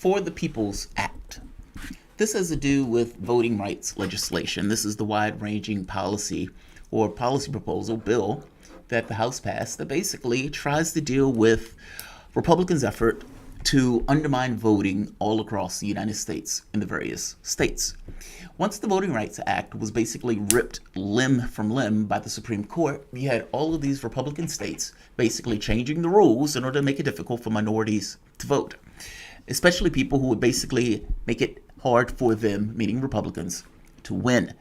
For the People's Act. This has to do with voting rights legislation. This is the wide-ranging policy or policy proposal bill that the House passed that basically tries to deal with Republicans' effort to undermine voting all across the United States in the various states. Once the Voting Rights Act was basically ripped limb from limb by the Supreme Court, you had all of these Republican states basically changing the rules in order to make it difficult for minorities to vote, especially people who would basically make it hard for them, meaning Republicans, to win.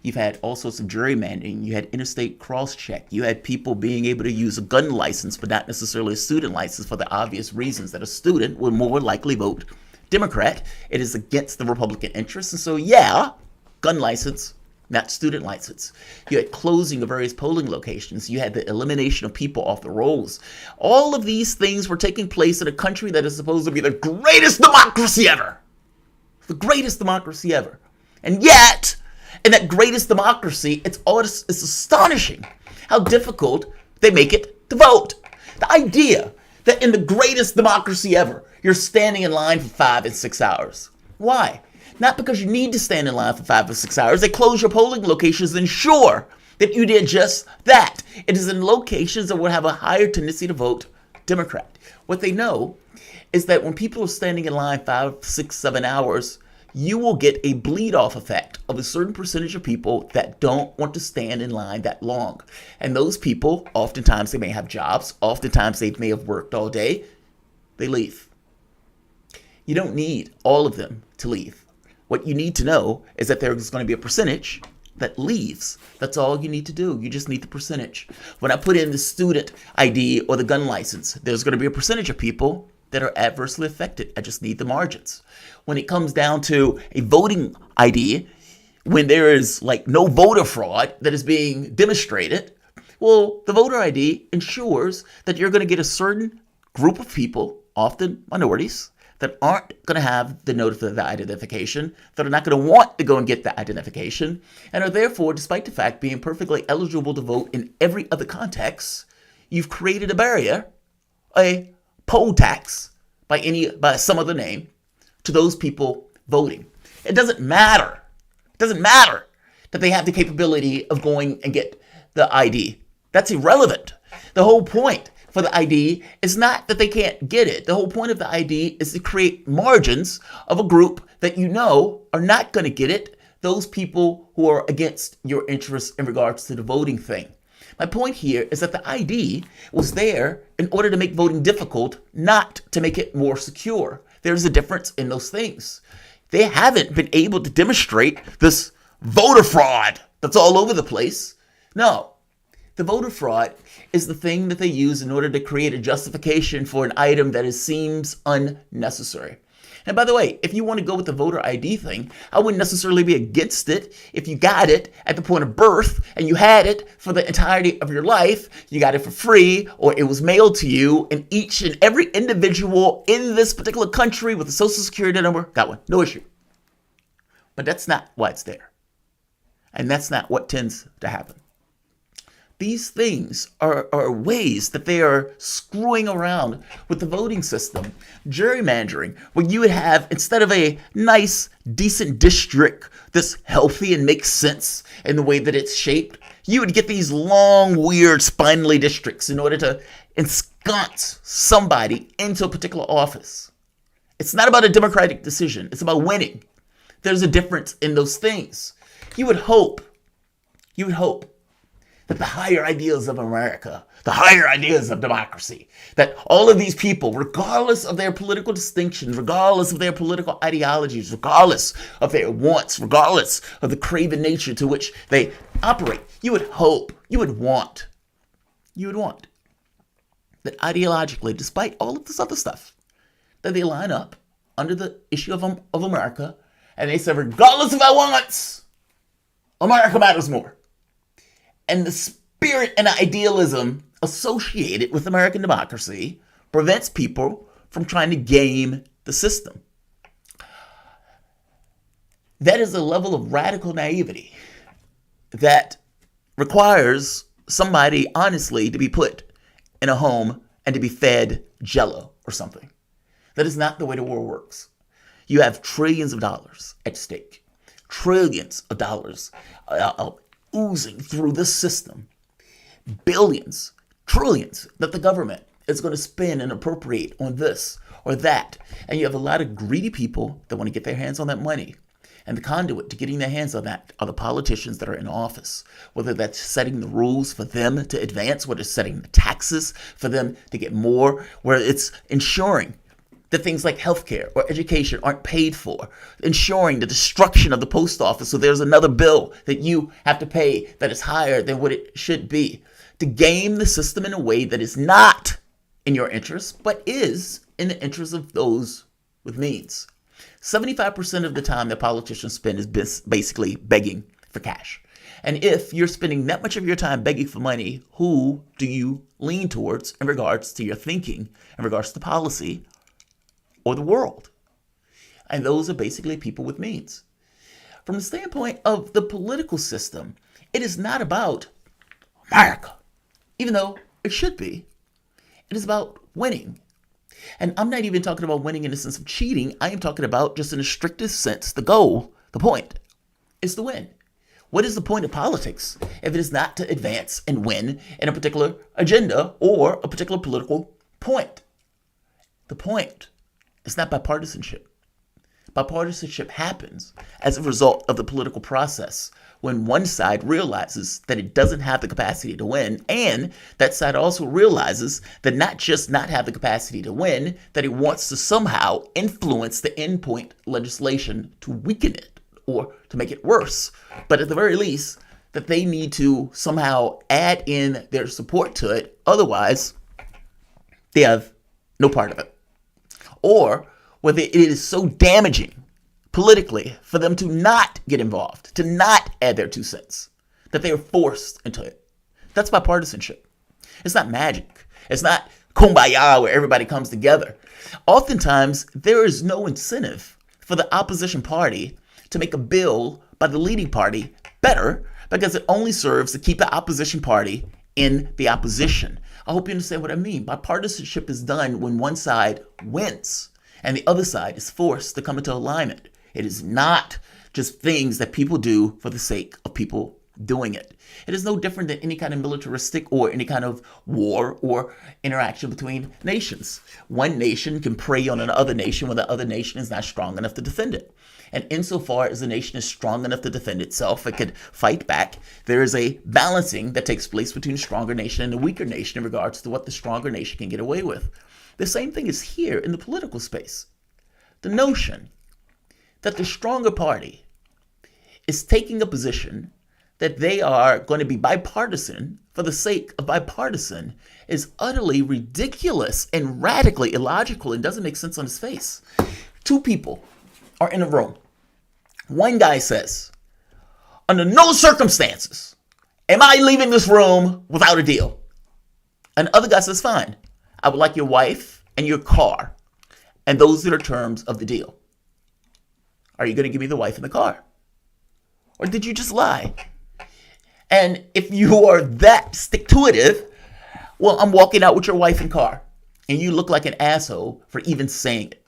You've had all sorts of gerrymandering. You had interstate cross-check. You had people being able to use a gun license, but not necessarily a student license, for the obvious reasons that a student would more likely vote Democrat. It is against the Republican interests. And so, yeah, gun license, not student license. You had closing of various polling locations. You had the elimination of people off the rolls. All of these things were taking place in a country that is supposed to be the greatest democracy ever. The greatest democracy ever. And yet, in that greatest democracy, it's astonishing how difficult they make it to vote. The idea that in the greatest democracy ever, you're standing in line for 5 and 6 hours. Why? Not because you need to stand in line for 5 or 6 hours. They close your polling locations to ensure that you did just that. It is in locations that would have a higher tendency to vote Democrat. What they know is that when people are standing in line 5, 6, 7 hours, you will get a bleed-off effect of a certain percentage of people that don't want to stand in line that long. And those people, oftentimes they may have jobs, oftentimes they may have worked all day, they leave. You don't need all of them to leave. What you need to know is that there's going to be a percentage that leaves. That's all you need to do. You just need the percentage. When I put in the student ID or the gun license, there's going to be a percentage of people that are adversely affected. I just need the margins. When it comes down to a voting ID, when there is like no voter fraud that is being demonstrated, well, the voter ID ensures that you're going to get a certain group of people, often minorities, that aren't going to have the identification, that are not going to want to go and get the identification, and are therefore, despite the fact being perfectly eligible to vote in every other context, you've created a barrier, a poll tax by some other name, to those people voting. It doesn't matter. It doesn't matter that they have the capability of going and get the ID. That's irrelevant. The whole point for the ID is not that they can't get it. The whole point of the ID is to create margins of a group that you know are not going to get it, those people who are against your interests in regards to the voting thing. My point here is that the ID was there in order to make voting difficult, not to make it more secure. There's a difference in those things. They haven't been able to demonstrate this voter fraud that's all over the place. No, the voter fraud is the thing that they use in order to create a justification for an item that seems unnecessary. And by the way, if you want to go with the voter ID thing, I wouldn't necessarily be against it if you got it at the point of birth and you had it for the entirety of your life. You got it for free, or it was mailed to you, and each and every individual in this particular country with a social security number got one. No issue. But that's not why it's there. And that's not what tends to happen. These things are ways that they are screwing around with the voting system. Gerrymandering, where you would have, instead of a nice, decent district that's healthy and makes sense in the way that it's shaped, you would get these long, weird, spindly districts in order to ensconce somebody into a particular office. It's not about a democratic decision. It's about winning. There's a difference in those things. You would hope that the higher ideals of America, the higher ideas of democracy, that all of these people, regardless of their political distinctions, regardless of their political ideologies, regardless of their wants, regardless of the craven nature to which they operate, you would hope, you would want that ideologically, despite all of this other stuff, that they line up under the issue of America, and they say, regardless of our wants, America matters more. And the spirit and idealism associated with American democracy prevents people from trying to game the system. That is a level of radical naivety that requires somebody, honestly, to be put in a home and to be fed Jell-O or something. That is not the way the world works. You have trillions of dollars at stake. Trillions of dollars oozing through this system. Billions, trillions that the government is going to spend and appropriate on this or that. And you have a lot of greedy people that want to get their hands on that money. And the conduit to getting their hands on that are the politicians that are in office, whether that's setting the rules for them to advance, whether it's setting the taxes for them to get more, where it's ensuring that things like healthcare or education aren't paid for, ensuring the destruction of the post office so there's another bill that you have to pay that is higher than what it should be, to game the system in a way that is not in your interest, but is in the interest of those with means. 75% of the time that politicians spend is basically begging for cash. And if you're spending that much of your time begging for money, who do you lean towards in regards to your thinking, in regards to policy or the world? And those are basically people with means. From the standpoint of the political system, it is not about America, even though it should be. It is about winning. And I'm not even talking about winning in the sense of cheating. I am talking about just in the strictest sense, the goal, the point is to win. What is the point of politics if it is not to advance and win in a particular agenda or a particular political point? The point is not bipartisanship. Bipartisanship happens as a result of the political process when one side realizes that it doesn't have the capacity to win, and that side also realizes that not just not have the capacity to win, that it wants to somehow influence the endpoint legislation to weaken it or to make it worse. But at the very least, that they need to somehow add in their support to it. Otherwise, they have no part of it. Or whether it is so damaging politically for them to not get involved, to not add their 2 cents, that they are forced into it. That's bipartisanship. It's not magic. It's not kumbaya where everybody comes together. Oftentimes, there is no incentive for the opposition party to make a bill by the leading party better because it only serves to keep the opposition party in the opposition. I hope you understand what I mean. Bipartisanship is done when one side wins and the other side is forced to come into alignment. It is not just things that people do for the sake of people doing it. It is no different than any kind of militaristic or any kind of war or interaction between nations. One nation can prey on another nation when the other nation is not strong enough to defend it. And insofar as the nation is strong enough to defend itself, it could fight back. There is a balancing that takes place between a stronger nation and a weaker nation in regards to what the stronger nation can get away with. The same thing is here in the political space. The notion that the stronger party is taking a position that they are going to be bipartisan for the sake of bipartisan is utterly ridiculous and radically illogical and doesn't make sense on its face. 2 people are in a room. One guy says, under no circumstances am I leaving this room without a deal. And the other guy says, fine, I would like your wife and your car. And those are the terms of the deal. Are you going to give me the wife and the car? Or did you just lie? And if you are that stick-to-itive, well, I'm walking out with your wife and car. And you look like an asshole for even saying it.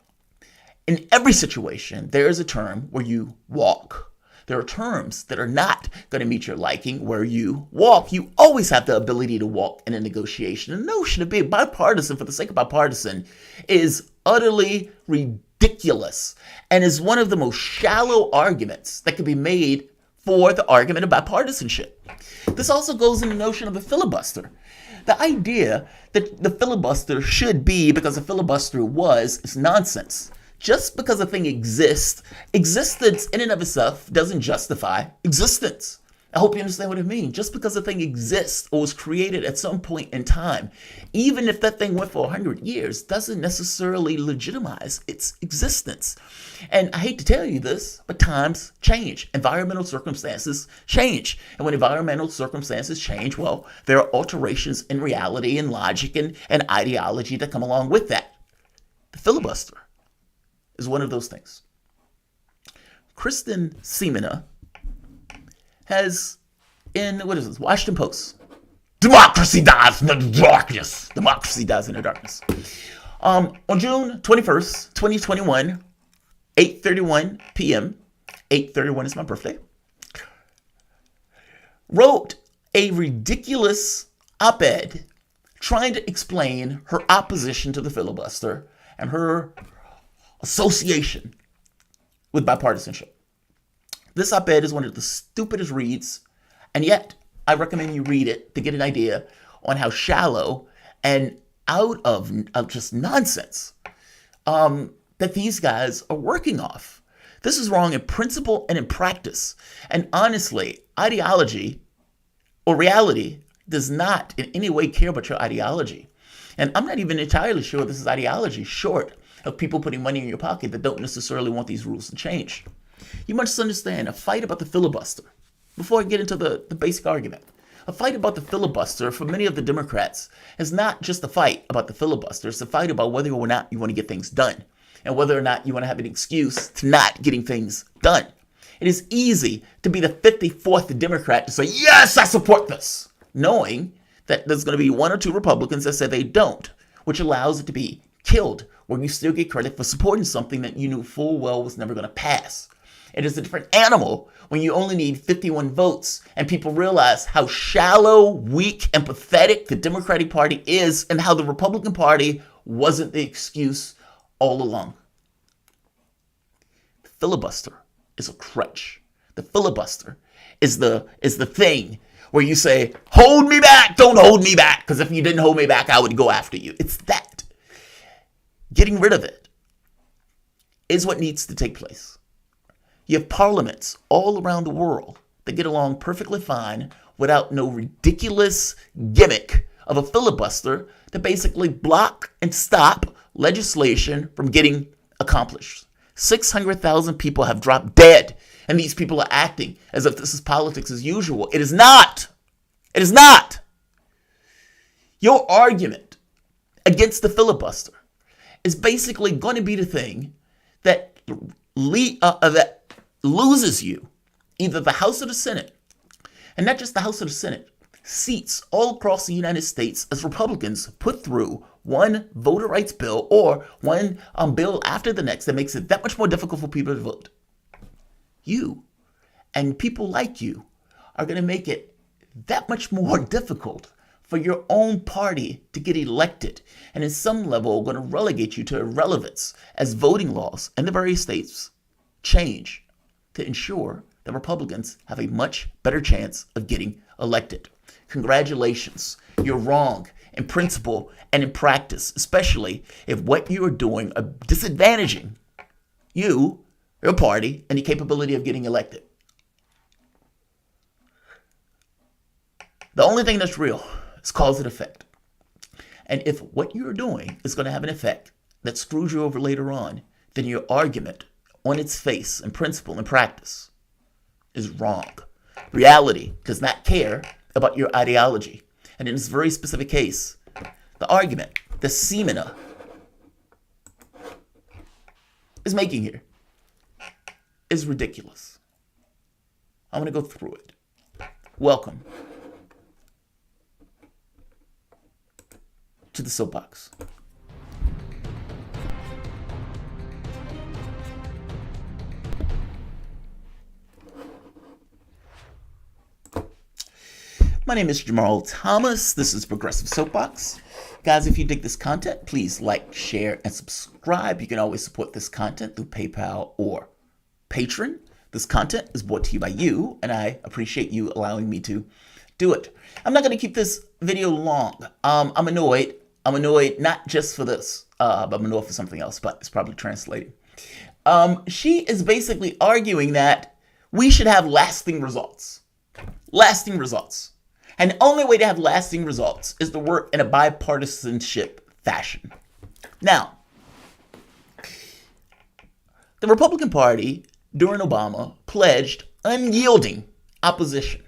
In every situation, there is a term where you walk. There are terms that are not going to meet your liking where you walk. You always have the ability to walk in a negotiation. The notion of being bipartisan for the sake of bipartisan is utterly ridiculous and is one of the most shallow arguments that can be made for the argument of bipartisanship. This also goes in the notion of the filibuster. The idea that the filibuster should be because a filibuster is nonsense. Just because a thing exists, existence in and of itself doesn't justify existence. I hope you understand what I mean. Just because a thing exists or was created at some point in time, even if that thing went for 100 years, doesn't necessarily legitimize its existence. And I hate to tell you this, but times change. Environmental circumstances change. And when environmental circumstances change, well, there are alterations in reality and logic and ideology that come along with that. The filibuster is one of those things. Kyrsten Sinema has, in, Washington Post, democracy dies in the darkness. Democracy dies in the darkness. On June 21st, 2021, 8:31 p.m., 8:31 is my birthday, wrote a ridiculous op-ed trying to explain her opposition to the filibuster and her association with bipartisanship. This op-ed is one of the stupidest reads, and yet I recommend you read it to get an idea on how shallow and out of just nonsense that these guys are working off. This is wrong in principle and in practice. And honestly, ideology or reality does not in any way care about your ideology. And I'm not even entirely sure this is ideology, short of people putting money in your pocket that don't necessarily want these rules to change. You must understand, a fight about the filibuster, before I get into the basic argument, a fight about the filibuster for many of the Democrats is not just a fight about the filibuster. It's a fight about whether or not you want to get things done and whether or not you want to have an excuse to not getting things done. It is easy to be the 54th Democrat to say, yes, I support this, knowing that there's going to be one or two Republicans that say they don't, which allows it to be killed, where you still get credit for supporting something that you knew full well was never going to pass. It is a different animal when you only need 51 votes and people realize how shallow, weak, and pathetic the Democratic Party is and how the Republican Party wasn't the excuse all along. The filibuster is a crutch. The filibuster is the thing where you say, hold me back, don't hold me back, because if you didn't hold me back, I would go after you. It's that. Getting rid of it is what needs to take place. You have parliaments all around the world that get along perfectly fine without no ridiculous gimmick of a filibuster to basically block and stop legislation from getting accomplished. 600,000 people have dropped dead, and these people are acting as if this is politics as usual. It is not. It is not. Your argument against the filibuster is basically going to be the thing that loses you either the House or the Senate, and not just the House or the Senate, seats all across the United States as Republicans put through one voter rights bill or one bill after the next that makes it that much more difficult for people to vote. You and people like you are going to make it that much more difficult for your own party to get elected, and in some level going to relegate you to irrelevance as voting laws in the various states change to ensure that Republicans have a much better chance of getting elected. Congratulations. You're wrong in principle and in practice, especially if what you are doing are disadvantaging you, your party, and the capability of getting elected. The only thing that's real is cause and effect. And if what you're doing is going to have an effect that screws you over later on, then your argument on its face in principle and practice is wrong. Reality does not care about your ideology. And in this very specific case, the argument that Sinema is making here is ridiculous. I'm going to go through it. Welcome to the soapbox. My name is Jamarl Thomas. This is Progressive Soapbox. Guys, if you dig this content, please like, share, and subscribe. You can always support this content through PayPal or Patreon. This content is brought to you by you, and I appreciate you allowing me to do it. I'm not going to keep this video long. I'm annoyed. I'm annoyed not just for this, but I'm annoyed for something else, but it's probably translating. She is basically arguing that we should have lasting results. Lasting results. And the only way to have lasting results is to work in a bipartisanship fashion. Now, the Republican Party during Obama pledged unyielding opposition.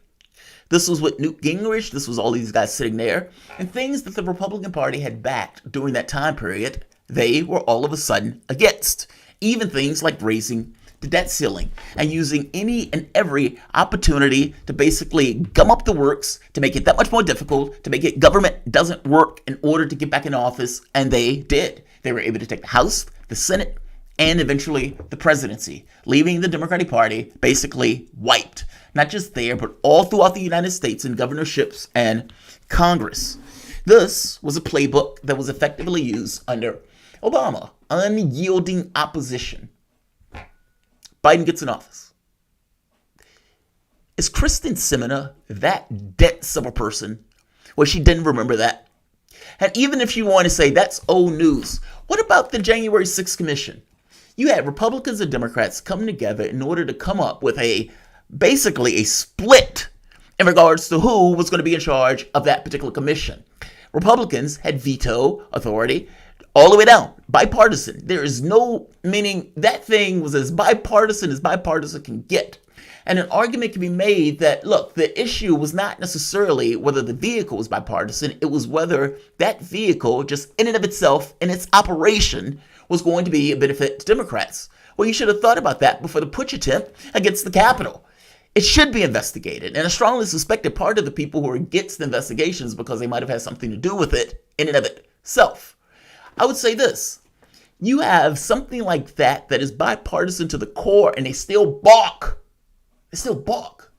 This was with Newt Gingrich. This was all these guys sitting there. And things that the Republican Party had backed during that time period, they were all of a sudden against. Even things like raising the debt ceiling and using any and every opportunity to basically gum up the works, to make it that much more difficult, to make it government doesn't work in order to get back in office. And they did. They were able to take the House, the Senate, and eventually the presidency, leaving the Democratic Party basically wiped. Not just there, but all throughout the United States in governorships and Congress. This was a playbook that was effectively used under Obama. Unyielding opposition. Biden gets in office. Is Kyrsten Sinema that dense of a person? Well, she didn't remember that. And even if you want to say that's old news, what about the January 6th Commission? You had Republicans and Democrats come together in order to come up with basically a split in regards to who was going to be in charge of that particular commission. Republicans had veto authority all the way down, bipartisan. There is no meaning that thing was as bipartisan can get. And an argument can be made that, look, the issue was not necessarily whether the vehicle was bipartisan, it was whether that vehicle just in and of itself, in its operation, was going to be a benefit to Democrats. Well, you should have thought about that before the putsch attempt against the Capitol. It should be investigated. And I strongly suspect that part of the people who are against the investigations because they might have had something to do with it in and of itself. I would say this. You have something like that is bipartisan to the core and they still balk. They still balk.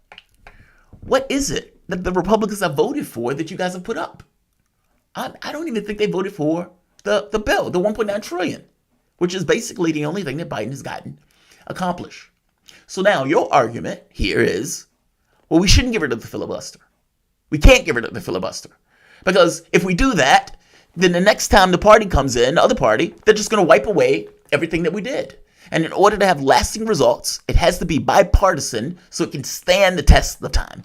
What is it that the Republicans have voted for that you guys have put up? I don't even think they voted for the bill, the $1.9 trillion, which is basically the only thing that Biden has gotten accomplished. So now your argument here is, well, we shouldn't get rid of the filibuster. We can't get rid of the filibuster. Because if we do that, then the next time the party comes in, the other party, they're just going to wipe away everything that we did. And in order to have lasting results, it has to be bipartisan so it can stand the test of time.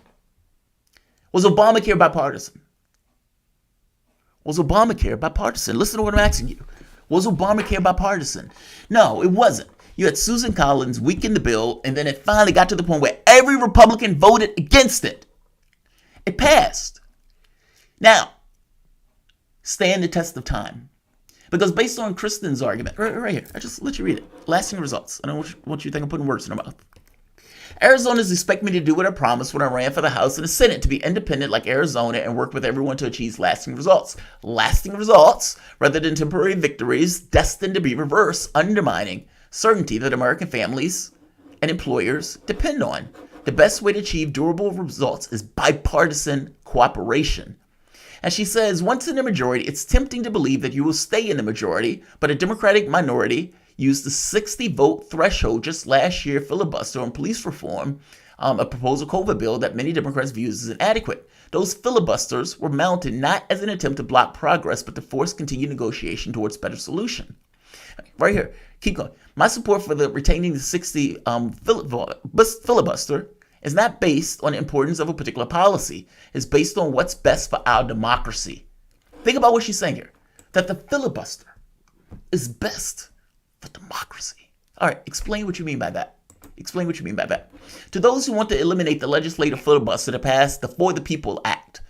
Was Obamacare bipartisan? Was Obamacare bipartisan? Listen to what I'm asking you. Was Obamacare bipartisan? No, it wasn't. You had Susan Collins weaken the bill, and then it finally got to the point where every Republican voted against it. It passed. Now, stand the test of time. Because based on Kyrsten's argument, right here, I just let you read it. Lasting results. I don't want you to think I'm putting words in her mouth. Arizona's expect me to do what I promised when I ran for the House and the Senate, to be independent like Arizona and work with everyone to achieve lasting results. Lasting results, rather than temporary victories destined to be reversed, undermining certainty that American families and employers depend on. The best way to achieve durable results is bipartisan cooperation. And she says, once in the majority, it's tempting to believe that you will stay in the majority, but a Democratic minority used the 60-vote threshold just last year filibuster on police reform, a proposal COVID bill that many Democrats view as inadequate. Those filibusters were mounted not as an attempt to block progress, but to force continued negotiation towards better solution. Right here, keep going. My support for retaining the 60 filibuster is not based on the importance of a particular policy. It's based on what's best for our democracy. Think about what she's saying here. That the filibuster is best for democracy. All right, explain what you mean by that. Explain what you mean by that. To those who want to eliminate the legislative filibuster to pass the For the People Act,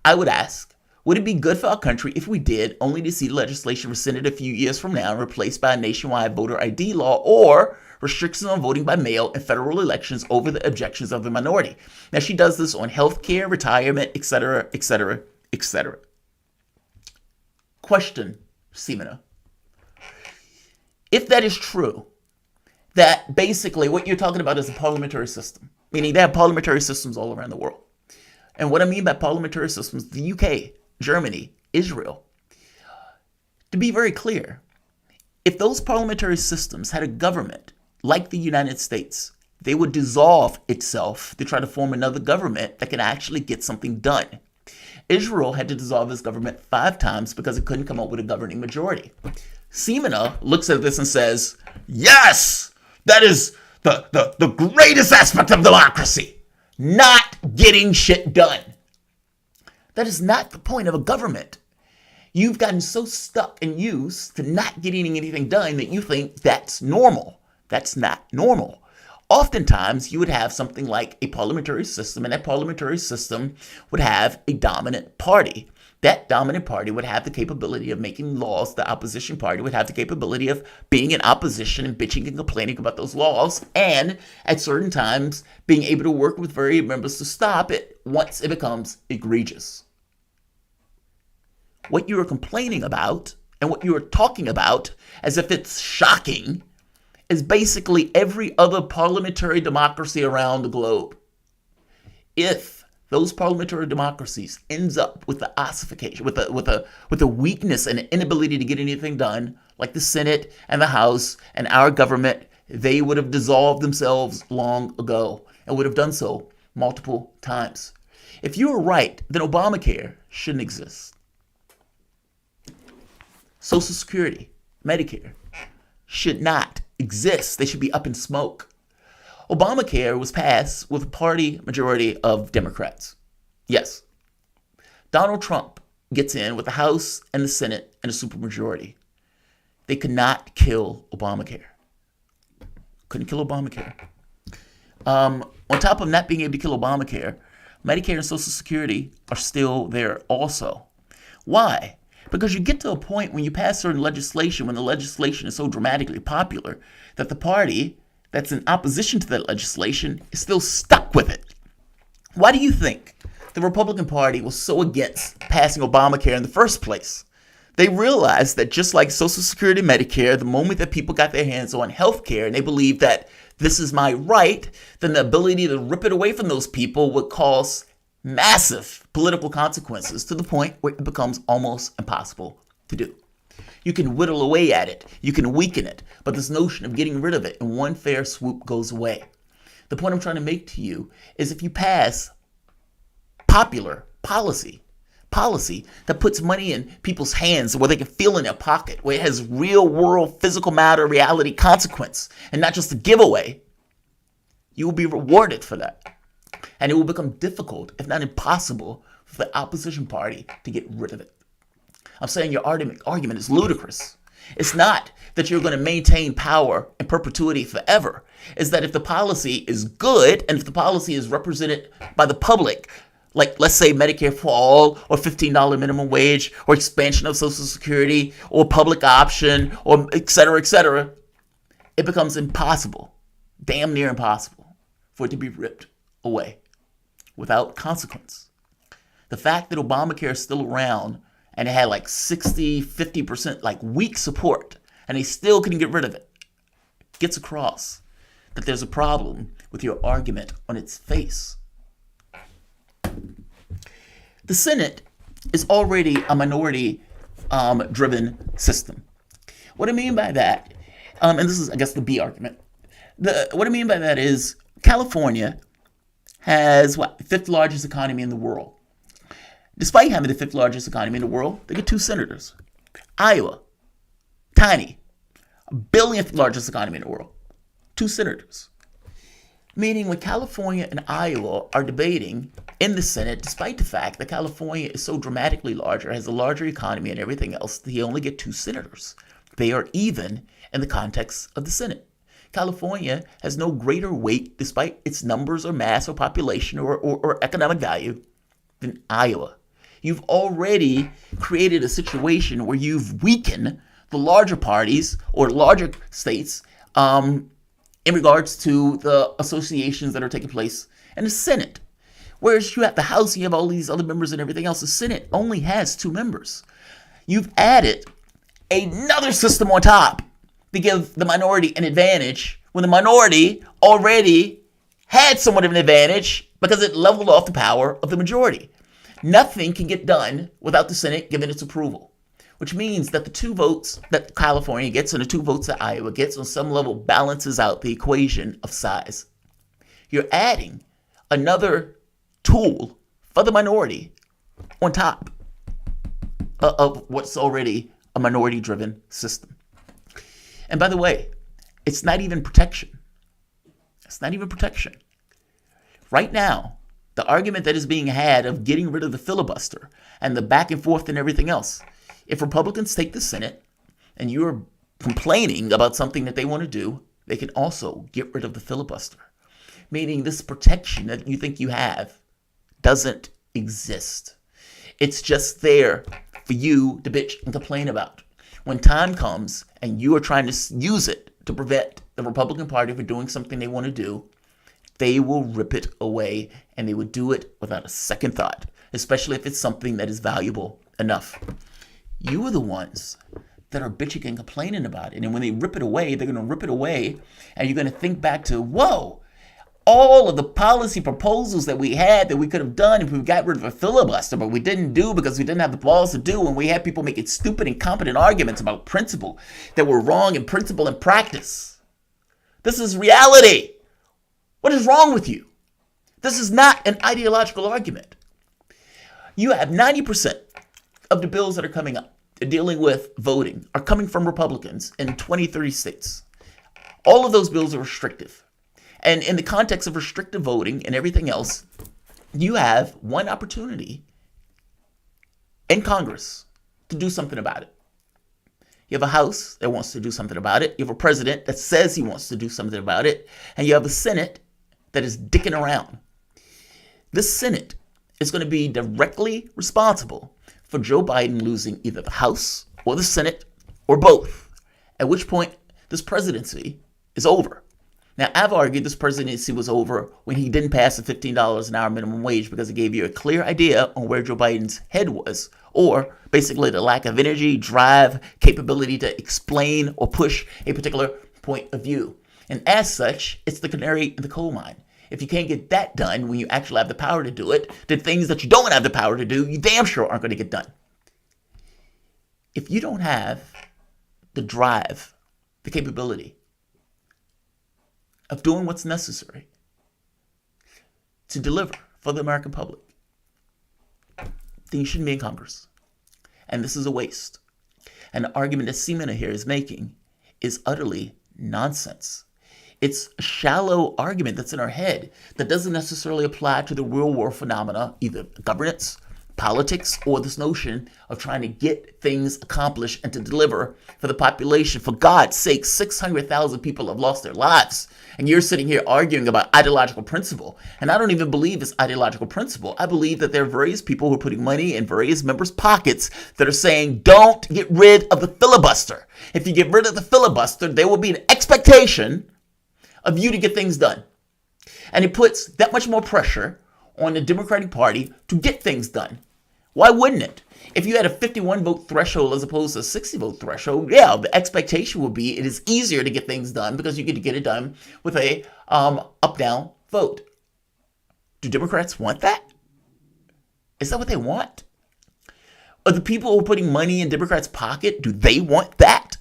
I would ask, would it be good for our country if we did, only to see legislation rescinded a few years from now and replaced by a nationwide voter ID law or restrictions on voting by mail in federal elections over the objections of the minority? Now, she does this on health care, retirement, etc., etc., etc. Question, Sinema. If that is true, that basically what you're talking about is a parliamentary system, meaning they have parliamentary systems all around the world. And what I mean by parliamentary systems, the UK, Germany, Israel. To be very clear, if those parliamentary systems had a government like the United States, they would dissolve itself to try to form another government that can actually get something done. Israel had to dissolve its government 5 times because it couldn't come up with a governing majority. Sinema looks at this and says, yes, that is the greatest aspect of democracy, not getting shit done. That is not the point of a government. You've gotten so stuck and used to not getting anything done that you think that's normal. That's not normal. Oftentimes, you would have something like a parliamentary system, and that parliamentary system would have a dominant party. That dominant party would have the capability of making laws. The opposition party would have the capability of being in opposition and bitching and complaining about those laws, and at certain times, being able to work with various members to stop it once it becomes egregious. What you are complaining about and what you are talking about as if it's shocking as basically every other parliamentary democracy around the globe. If those parliamentary democracies ends up with the ossification, with a weakness and an inability to get anything done, like the Senate and the House and our government, they would have dissolved themselves long ago and would have done so multiple times. If you were right, then Obamacare shouldn't exist. Social Security, Medicare should not exist. They should be up in smoke. Obamacare was passed with a party majority of Democrats. Yes. Donald Trump gets in with the House and the Senate and a supermajority. They could not kill Obamacare. Couldn't kill Obamacare. On top of not being able to kill Obamacare, Medicare and Social Security are still there also. Why? Because you get to a point when you pass certain legislation, when the legislation is so dramatically popular, that the party that's in opposition to that legislation is still stuck with it. Why do you think the Republican Party was so against passing Obamacare in the first place? They realized that just like Social Security and Medicare, the moment that people got their hands on health care and they believed that this is my right, then the ability to rip it away from those people would cause massive political consequences to the point where it becomes almost impossible to do. You can whittle away at it, you can weaken it, but this notion of getting rid of it in one fair swoop goes away. The point I'm trying to make to you is if you pass popular policy that puts money in people's hands where they can feel in their pocket, where it has real world physical matter reality consequence and not just a giveaway, you will be rewarded for that. And it will become difficult, if not impossible, for the opposition party to get rid of it. I'm saying your argument is ludicrous. It's not that you're going to maintain power in perpetuity forever. It's that if the policy is good and if the policy is represented by the public, like let's say Medicare for all or $15 minimum wage or expansion of Social Security or public option or et cetera, it becomes impossible, damn near impossible for it to be ripped away without consequence. The fact that Obamacare is still around and it had like 50% like weak support and they still couldn't get rid of it gets across that there's a problem with your argument on its face. The Senate is already a minority driven system. What I mean by that, and this is I guess the B argument, what I mean by that is California has fifth largest economy in the world. Despite having the fifth largest economy in the world, they get 2 senators. Iowa, tiny, billionth largest economy in the world, 2 senators. Meaning when California and Iowa are debating in the Senate, despite the fact that California is so dramatically larger, has a larger economy and everything else, they only get 2 senators. They are even in the context of the Senate. California has no greater weight, despite its numbers or mass or population or economic value, than Iowa. You've already created a situation where you've weakened the larger parties or larger states in regards to the associations that are taking place in the Senate. Whereas you have the House, you have all these other members and everything else. The Senate only has 2 members. You've added another system on top to give the minority an advantage when the minority already had somewhat of an advantage because it leveled off the power of the majority. Nothing can get done without the Senate giving its approval, which means that the 2 votes that California gets and the 2 votes that Iowa gets on some level balances out the equation of size. You're adding another tool for the minority on top of what's already a minority-driven system. And by the way, it's not even protection. It's not even protection. Right now, the argument that is being had of getting rid of the filibuster and the back and forth and everything else, if Republicans take the Senate and you're complaining about something that they want to do, they can also get rid of the filibuster. Meaning this protection that you think you have doesn't exist. It's just there for you to bitch and complain about. When time comes and you are trying to use it to prevent the Republican Party from doing something they want to do, they will rip it away, and they would do it without a second thought, especially if it's something that is valuable enough. You are the ones that are bitching and complaining about it. And when they rip it away, they're going to rip it away, and you're going to think back to, whoa, all of the policy proposals that we had that we could have done if we got rid of a filibuster, but we didn't do because we didn't have the balls to do, and we had people making stupid, incompetent arguments about principle that were wrong in principle and practice. This is reality. What is wrong with you? This is not an ideological argument. You have 90% of the bills that are coming up dealing with voting are coming from Republicans in 20, 30 states. All of those bills are restrictive. And in the context of restrictive voting and everything else, you have one opportunity in Congress to do something about it. You have a House that wants to do something about it. You have a president that says he wants to do something about it. And you have a Senate that is dicking around. This Senate is going to be directly responsible for Joe Biden losing either the House or the Senate or both, at which point this presidency is over. Now, I've argued this presidency was over when he didn't pass the $15 an hour minimum wage because it gave you a clear idea on where Joe Biden's head was, or basically the lack of energy, drive, capability to explain or push a particular point of view. And as such, it's the canary in the coal mine. If you can't get that done when you actually have the power to do it, the things that you don't have the power to do, you damn sure aren't going to get done. If you don't have the drive, the capability of doing what's necessary to deliver for the American public, then you shouldn't be in Congress. And this is a waste. And the argument that Sinema here is making is utterly nonsense. It's a shallow argument that's in our head that doesn't necessarily apply to the real world phenomena, either governance, politics, or this notion of trying to get things accomplished and to deliver for the population. For God's sake, 600,000 people have lost their lives. And you're sitting here arguing about ideological principle. And I don't even believe it's ideological principle. I believe that there are various people who are putting money in various members' pockets that are saying, don't get rid of the filibuster. If you get rid of the filibuster, there will be an expectation of you to get things done. And it puts that much more pressure on the Democratic Party to get things done. Why wouldn't it? If you had a 51 vote threshold as opposed to a 60 vote threshold, yeah, the expectation would be it is easier to get things done because you get to get it done with a up-down vote. Do Democrats want that? Is that what they want? Are the people who are putting money in Democrats' pocket, do they want that?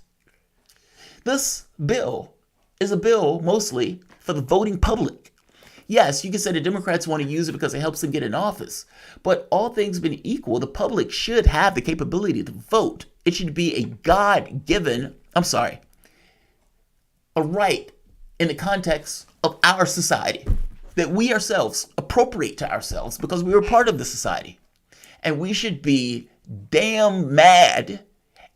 This bill is a bill mostly for the voting public. Yes, you can say the Democrats want to use it because it helps them get in office. But all things being equal, the public should have the capability to vote. It should be a God-given, a right in the context of our society that we ourselves appropriate to ourselves because we are part of the society. And we should be damn mad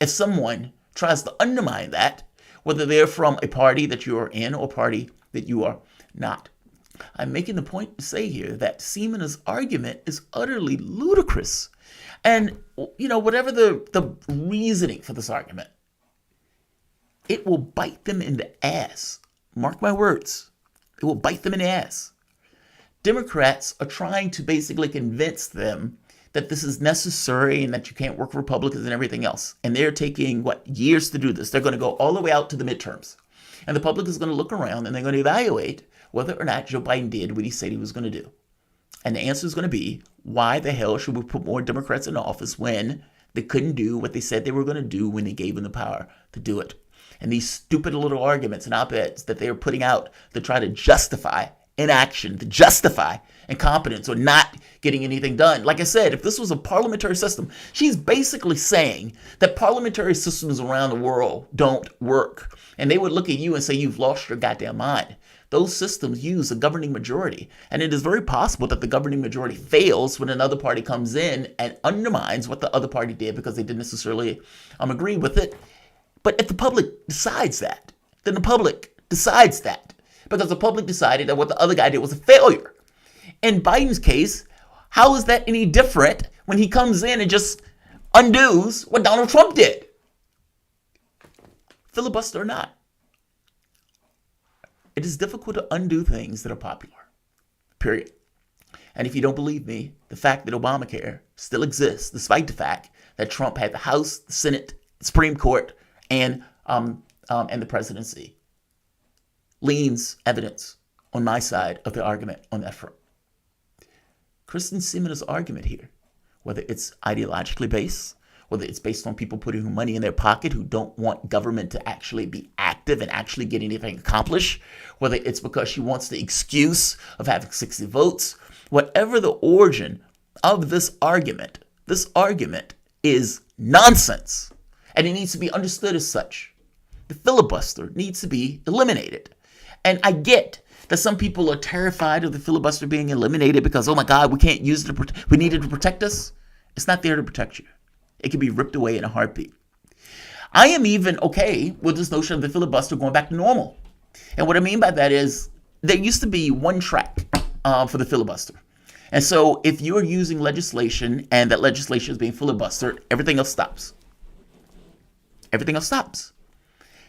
if someone tries to undermine that, whether they're from a party that you are in or a party that you are not. I'm making the point to say here that Sinema's argument is utterly ludicrous. And, whatever the reasoning for this argument, it will bite them in the ass. Mark my words. It will bite them in the ass. Democrats are trying to basically convince them that this is necessary and that you can't work for Republicans and everything else. And they're taking, years to do this. They're going to go all the way out to the midterms. And the public is going to look around and they're going to evaluate whether or not Joe Biden did what he said he was going to do. And the answer is going to be, why the hell should we put more Democrats in office when they couldn't do what they said they were going to do when they gave them the power to do it? And these stupid little arguments and op-eds that they are putting out to try to justify inaction, to justify incompetence or not getting anything done. Like I said, if this was a parliamentary system, she's basically saying that parliamentary systems around the world don't work. And they would look at you and say, you've lost your goddamn mind. Those systems use a governing majority. And it is very possible that the governing majority fails when another party comes in and undermines what the other party did because they didn't necessarily agree with it. But if the public decides that, then the public decides that. Because the public decided that what the other guy did was a failure. In Biden's case, how is that any different when he comes in and just undoes what Donald Trump did? Filibuster or not. It is difficult to undo things that are popular. Period. And if you don't believe me, the fact that Obamacare still exists, despite the fact that Trump had the House, the Senate, the Supreme Court and the presidency leans evidence on my side of the argument on that front. Kyrsten Sinema's argument here, whether it's ideologically based, whether it's based on people putting money in their pocket who don't want government to actually be active and actually get anything accomplished, whether it's because she wants the excuse of having 60 votes, whatever the origin of this argument is nonsense, and it needs to be understood as such. The filibuster needs to be eliminated. And I get that some people are terrified of the filibuster being eliminated because, oh my God, we can't use it we need it to protect us. It's not there to protect you. It can be ripped away in a heartbeat. I am even okay with this notion of the filibuster going back to normal. And what I mean by that is there used to be one track for the filibuster. And so if you're using legislation and that legislation is being filibustered, everything else stops. Everything else stops.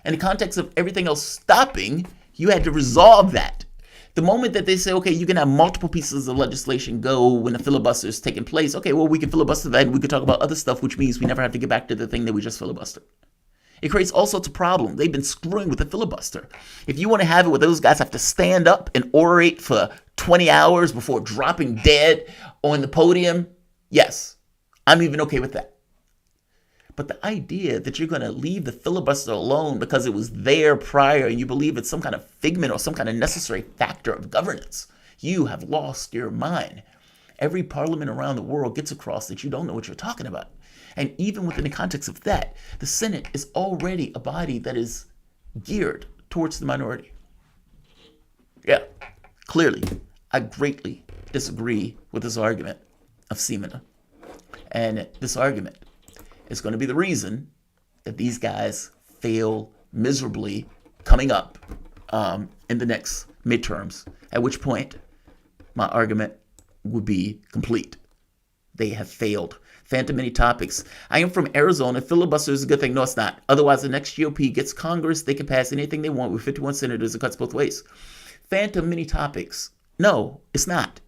In the context of everything else stopping, you had to resolve that. The moment that they say, okay, you can have multiple pieces of legislation go when the filibuster is taking place, okay, well, we can filibuster that and we can talk about other stuff, which means we never have to get back to the thing that we just filibustered. It creates all sorts of problems. They've been screwing with the filibuster. If you want to have it where those guys have to stand up and orate for 20 hours before dropping dead on the podium, yes, I'm even okay with that. But the idea that you're going to leave the filibuster alone because it was there prior and you believe it's some kind of figment or some kind of necessary factor of governance, you have lost your mind. Every parliament around the world gets across that you don't know what you're talking about. And even within the context of that, the Senate is already a body that is geared towards the minority. Yeah, clearly, I greatly disagree with this argument of Sinema. And this argument is going to be the reason that these guys fail miserably coming up in the next midterms, at which point my argument would be complete. They have failed. Phantom many topics. I am from Arizona. Filibuster is a good thing. No, it's not. Otherwise, the next GOP gets Congress. They can pass anything they want with 51 senators. It cuts both ways. Phantom many topics. No, it's not.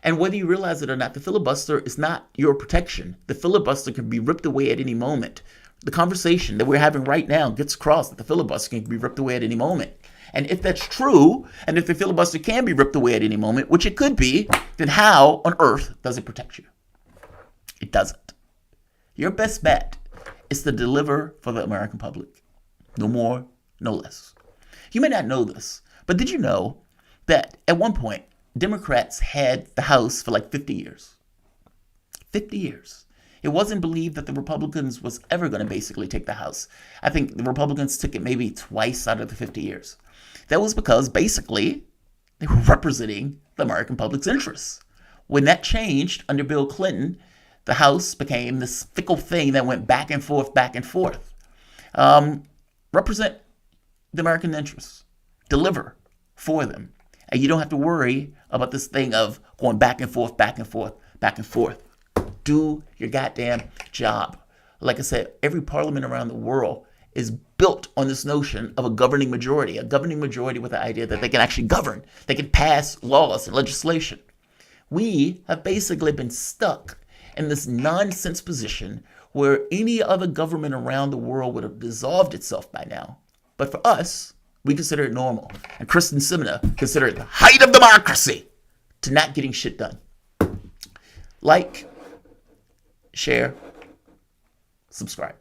And whether you realize it or not, the filibuster is not your protection. The filibuster can be ripped away at any moment. The conversation that we're having right now gets across that the filibuster can be ripped away at any moment. And if that's true, and if the filibuster can be ripped away at any moment, which it could be, then how on earth does it protect you? It doesn't. Your best bet is to deliver for the American public. No more, no less. You may not know this, but did you know that at one point, Democrats had the House for like 50 years? 50 years. It wasn't believed that the Republicans was ever going to basically take the House. I think the Republicans took it maybe twice out of the 50 years. That was because basically they were representing the American public's interests. When that changed under Bill Clinton, the House became this fickle thing that went back and forth, back and forth. Represent the American interests. Deliver for them. And you don't have to worry about this thing of going back and forth, back and forth, back and forth. Do your goddamn job. Like I said, every parliament around the world is built on this notion of a governing majority with the idea that they can actually govern. They can pass laws and legislation. We have basically been stuck in this nonsense position where any other government around the world would have dissolved itself by now. But for us, we consider it normal. And Kyrsten Sinema consider it the height of democracy to not getting shit done. Like, share, subscribe.